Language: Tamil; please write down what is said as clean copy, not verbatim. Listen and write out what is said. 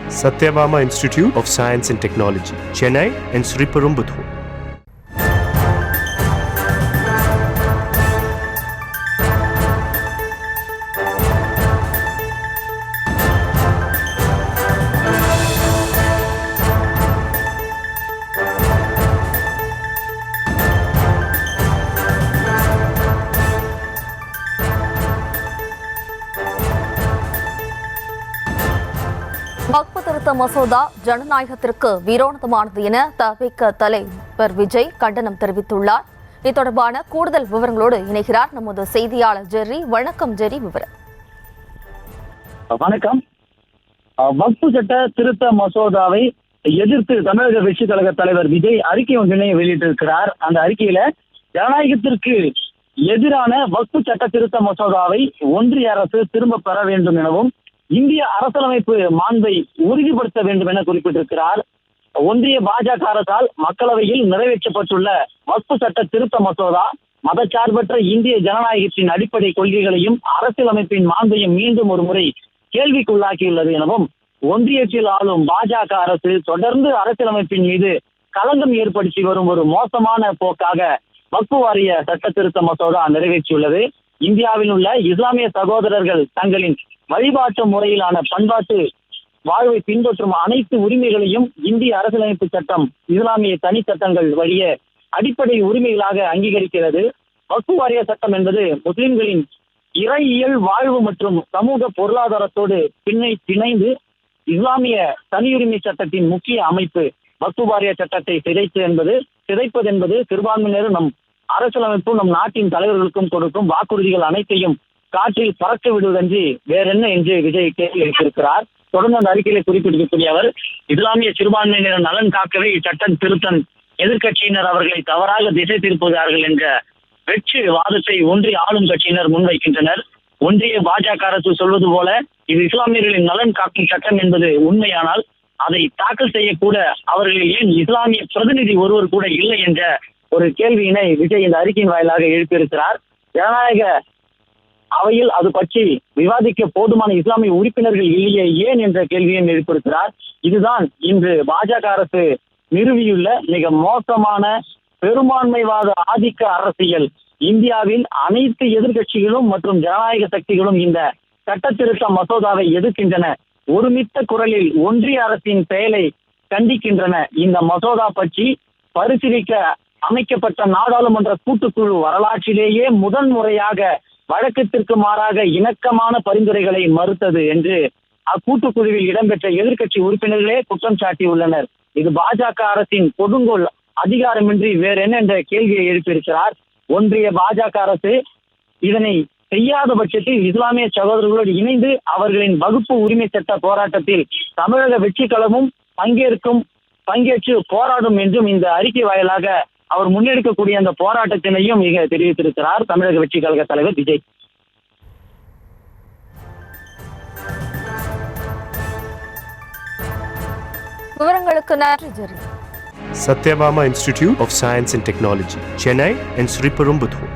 Satyabama Institute of Science and Technology, Chennai and Sriperumbudur. வக்ஃபு திருத்த மசோதா ஜனநாயகத்திற்கு விரோதமானது என தவிக தலைவர் விஜய் கண்டனம் தெரிவித்துள்ளார். இது தொடர்பான கூடுதல் விவரங்களோடு இணைகிறார் நமது செய்தியாளர் ஜெர்ரி. வணக்கம் ஜெர்ரி, விவரம். வணக்கம். வக்ஃபு சட்ட திருத்த மசோதாவை எதிர்த்து தமிழக வெற்றி கழக தலைவர் விஜய் அறிக்கை ஒன்றினை வெளியிட்டிருக்கிறார். அந்த அறிக்கையில ஜனநாயகத்திற்கு எதிரான வக்ஃபு சட்ட திருத்த மசோதாவை ஒன்றிய அரசு திரும்ப பெற வேண்டும் எனவும் இந்திய அரசியலமைப்பு மாண்பை உறுதிப்படுத்த வேண்டும் என குறிப்பிட்டிருக்கிறார். ஒன்றிய பாஜக அரசால் மக்களவையில் நிறைவேற்றப்பட்டுள்ள வக்ஃபு சட்ட திருத்த மசோதா மதச்சார்பற்ற இந்திய ஜனநாயகத்தின் அடிப்படை கொள்கைகளையும் அரசியலமைப்பின் மாண்பையும் மீண்டும் ஒரு முறை கேள்விக்குள்ளாக்கியுள்ளது எனவும் ஒன்றியத்தில் ஆளும் பாஜக அரசு தொடர்ந்து அரசியலமைப்பின் மீது களங்கம் ஏற்படுத்தி வரும் ஒரு மோசமான போக்காக வக்ஃபு வாரிய சட்ட திருத்த மசோதா நிறைவேற்றியுள்ளது. இந்தியாவில் உள்ள இஸ்லாமிய சகோதரர்கள் தங்களின் வழிபாட்டு முறையிலான பண்பாட்டு வாழ்வை பின்பற்றும் அனைத்து உரிமைகளையும் இந்திய அரசியலமைப்பு சட்டம் இஸ்லாமிய தனி சட்டங்கள் வழிய அடிப்படை உரிமைகளாக அங்கீகரிக்கிறது. வக்ஃபு வாரிய சட்டம் என்பது முஸ்லிம்களின் இறையியல் வாழ்வு மற்றும் சமூக பொருளாதாரத்தோடு பிணைந்து இஸ்லாமிய தனியுரிமை சட்டத்தின் முக்கிய அமைப்பு. வக்ஃபு வாரிய சட்டத்தை சிதைப்பது என்பது சிறுபான்மையினர் நம் அரசியலமைப்பு நம் நாட்டின் தலைவர்களுக்கும் கொடுக்கும் வாக்குறுதிகள் அனைத்தையும் காற்றில் பறக்க விடுவதன்றி வேறென்ன என்று விஜய் கேள்வி எழுப்பியிருக்கிறார். தொடர்ந்து அந்த அறிக்கையில குறிப்பிட்டிருக்கக்கூடிய அவர், இஸ்லாமிய சிறுபான்மையினர் நலன் காக்கவே இச்சட்டம் திருத்தம் எதிர்கட்சியினர் அவர்களை தவறாக திசை திருப்புகிறார்கள் என்ற வெற்று வாதத்தை ஒன்றிய ஆளும் கட்சியினர் முன்வைக்கின்றனர். ஒன்றிய பாஜக அரசு சொல்வது போல இது இஸ்லாமியர்களின் நலன் காக்கும் சட்டம் என்பது உண்மையானால் அதை தாக்கல் செய்யக்கூட அவர்களில் ஏன் இஸ்லாமிய பிரதிநிதி ஒருவர் கூட இல்லை என்ற ஒரு கேள்வியினை விஜய் இந்த அறிக்கையின் வாயிலாக எழுப்பியிருக்கிறார். ஜனநாயக அவையில் அது பற்றி விவாதிக்க போதுமான இஸ்லாமிய உறுப்பினர்கள் இல்லையே ஏன் என்ற கேள்வியை எழுப்பியிருக்கிறார். இதுதான் இன்று பாஜக அரசு நிறுவியுள்ள மிக மோசமான பெரும்பான்மைவாத ஆதிக்க அரசியல். இந்தியாவில் அனைத்து எதிர்கட்சிகளும் மற்றும் ஜனநாயக சக்திகளும் இந்த சட்ட திருத்த மசோதாவை எதிர்க்கின்றன. ஒருமித்த குரலில் ஒன்றிய அரசின் செயலை கண்டிக்கின்றன. இந்த மசோதா பற்றி பரிசீலிக்க அமைக்கப்பட்ட நாடாளுமன்ற கூட்டுக்குழு வரலாற்றிலேயே முதன்முறையாக வழக்கத்திற்கு மாறாக இணக்கமான பரிந்துரைகளை மறுத்தது என்று அக்கூட்டுக்குழுவில் இடம்பெற்ற எதிர்க்கட்சி உறுப்பினர்களே குற்றம் சாட்டியுள்ளனர். இது பாஜக அரசின் கொடுங்கோல் அதிகாரமின்றி வேற என்ன என்ற கேள்வியை எழுப்பியிருக்கிறார். ஒன்றிய பாஜக அரசு இதனை செய்யாத பட்சத்தில் இஸ்லாமிய சகோதரர்களோடு இணைந்து அவர்களின் வகுப்பு உரிமை சட்ட போராட்டத்தில் தமிழக வெற்றி கழகமும் பங்கேற்று போராடும் என்றும் இந்த அறிக்கை வாயிலாக அவர் முன்னெடுக்கக்கூடிய அந்த போராட்டத்தினையும் மிக தெரிவித்திருக்கிறார் தமிழக வெற்றி கழக தலைவர் விஜய். விவரங்களுக்கு நன்றி Jerry. Satyabama Institute of Science and Technology, Chennai and Sriperumbudur.